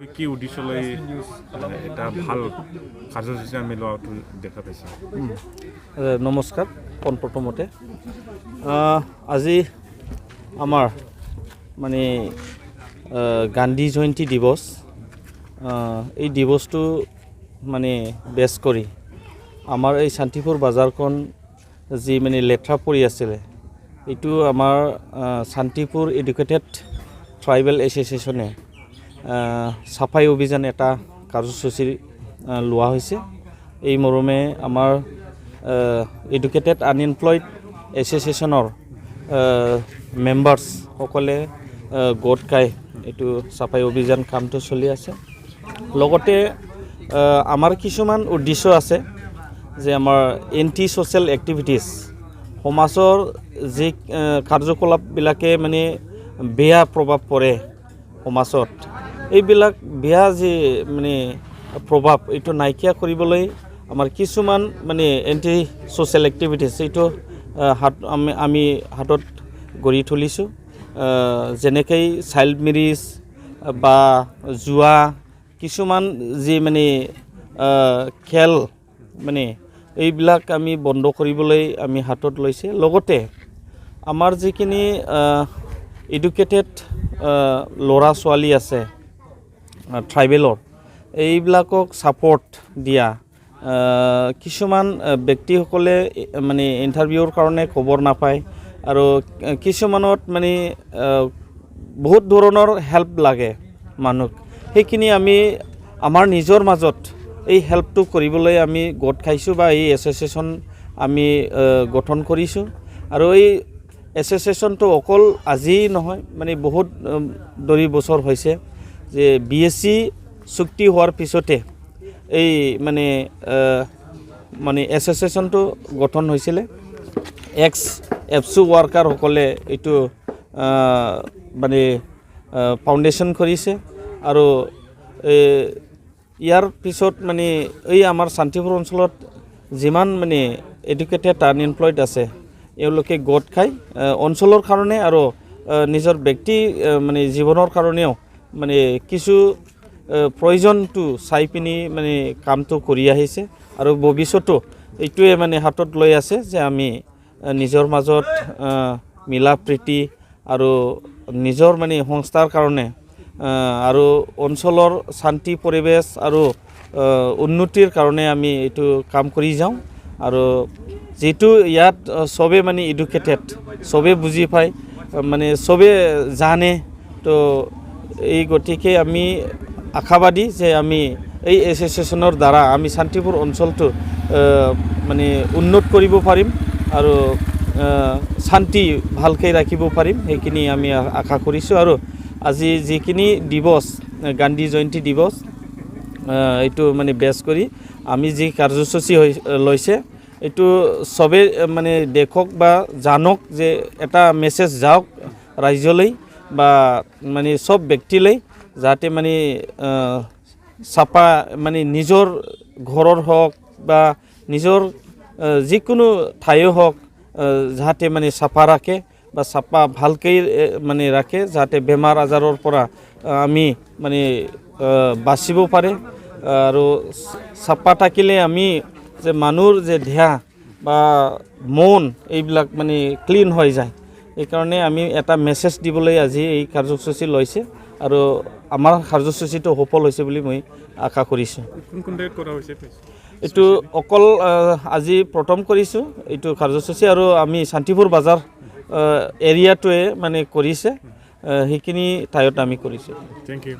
কি উদ্দেশ্যলৈ এটা ভাল কাৰ্যসূচী আমি লোৱাটো দেখা পাইছোঁ। নমস্কাৰ। পোনপ্ৰথমতে আজি আমাৰ মানে গান্ধী জয়ন্তী দিৱস, এই দিৱসটো মানে বেছ কৰি আমাৰ এই শান্তিপুৰ বাজাৰখন যি মানে লেতেৰা পৰি আছিলে, এইটো আমাৰ শান্তিপুৰ এডুকেটেড ট্ৰাইবেল এছ'চিয়েশ্যনে চাফাই অভিযান এটা কাৰ্যসূচী লোৱা হৈছে। এই মৰ্মে আমাৰ এডুকেটেড আনএমপ্লয়ড এছ'চিয়েশ্যনৰ মেম্বাৰ্ছসকলে গোট খাই এইটো চাফাই অভিযান কামটো চলি আছে। লগতে আমাৰ কিছুমান উদ্দেশ্য আছে যে আমাৰ এণ্টি ছ'চিয়েল এক্টিভিটিছ, সমাজৰ যি কাৰ্যকলাপবিলাকে মানে বেয়া প্ৰভাৱ পৰে সমাজত, এইবিলাক বেয়া যি মানে প্ৰভাৱ এইটো নাইকিয়া কৰিবলৈ আমাৰ কিছুমান মানে এণ্টি ছ'চিয়েল এক্টিভিটিছ এইটো আমি হাতত গঢ়ি তুলিছোঁ। যেনেকৈ চাইল্ড মেৰিজ বা জুৱা, কিছুমান যি মানে খেল মানে এইবিলাক আমি বন্ধ কৰিবলৈ আমি হাতত লৈছে। লগতে আমাৰ যিখিনি এডুকেটেড ল'ৰা ছোৱালী আছে ট্ৰাইবেলৰ, এইবিলাকক ছাপৰ্ট দিয়া কিছুমান ব্যক্তিসকলে মানে ইণ্টাৰভিউৰ কাৰণে খবৰ নাপায়, আৰু কিছুমানত মানে বহুত ধৰণৰ হেল্প লাগে মানুহক। সেইখিনি আমি আমাৰ নিজৰ মাজত এই হেল্পটো কৰিবলৈ আমি গোট খাইছোঁ বা এই এছ'চিয়েশ্যন আমি গঠন কৰিছোঁ। আৰু এই এছ'চিয়েশ্যনটো অকল আজি নহয়, মানে বহুত ধৰি বছৰ হৈছে যে BSc চুক্তি হোৱাৰ পিছতে এই মানে এছ'চিয়েশ্যনটো গঠন হৈছিলে। এফচু ৱাৰ্কাৰসকলে এইটো মানে ফাউণ্ডেশ্যন কৰিছে। আৰু ইয়াৰ পিছত মানে এই আমাৰ শান্তিপুৰ অঞ্চলত যিমান মানে এডুকেটেড আনএমপ্লয়ড আছে, এওঁলোকে গোট খাই অঞ্চলৰ কাৰণে আৰু নিজৰ ব্যক্তি মানে জীৱনৰ কাৰণেও মানে কিছু প্ৰয়োজনটো চাই পিনি মানে কামটো কৰি আহিছে। আৰু ভৱিষ্যতো এইটোৱে মানে হাতত লৈ আছে যে আমি নিজৰ মাজত মিলা প্ৰীতি আৰু নিজৰ মানে সংস্থাৰ কাৰণে আৰু অঞ্চলৰ শান্তি পৰিৱেশ আৰু উন্নতিৰ কাৰণে আমি এইটো কাম কৰি যাওঁ। আৰু যিটো ইয়াত চবে মানে এডুকেটেড, চবে বুজি পায়, মানে চবে জানে, তো এই গতিকে আমি আশাবাদী যে আমি এই এছ'চিয়েশ্যনৰ দ্বাৰা আমি শান্তিপুৰ অঞ্চলটো মানে উন্নত কৰিব পাৰিম আৰু শান্তি ভালকৈ ৰাখিব পাৰিম, সেইখিনি আমি আশা কৰিছোঁ। আৰু আজি যিখিনি দিৱস, গান্ধী জয়ন্তী দিৱস, এইটো মানে বেছ কৰি আমি যি কাৰ্যসূচী লৈছে, এইটো চবে মানে দেখক বা জানক, যে এটা মেছেজ যাওক ৰাইজলৈ বা মানে চব ব্যক্তিলৈ, যাতে মানে চাফা মানে নিজৰ ঘৰৰ হওক বা নিজৰ যিকোনো ঠাইও হওক, যাতে মানে চাফা ৰাখে বা চাফা ভালকৈ মানে ৰাখে, যাতে বেমাৰ আজাৰৰ পৰা আমি মানে বাচিব পাৰে। আৰু চাফা থাকিলে আমি যে মানুহৰ যে দেহা বা মন এইবিলাক মানে ক্লিন হৈ যায়। সেইকাৰণে আমি এটা মেছেজ দিবলৈ আজি এই কাৰ্যসূচী লৈছে, আৰু আমাৰ কাৰ্যসূচীটো সফল হৈছে বুলি মই আশা কৰিছোঁ। এইটো অকল আজি প্ৰথম কৰিছোঁ এইটো কাৰ্যসূচী, আৰু আমি শান্তিপুৰ বাজাৰ এৰিয়াটোৱে মানে কৰিছে, সেইখিনি ঠাইত আমি কৰিছোঁ। Thank U.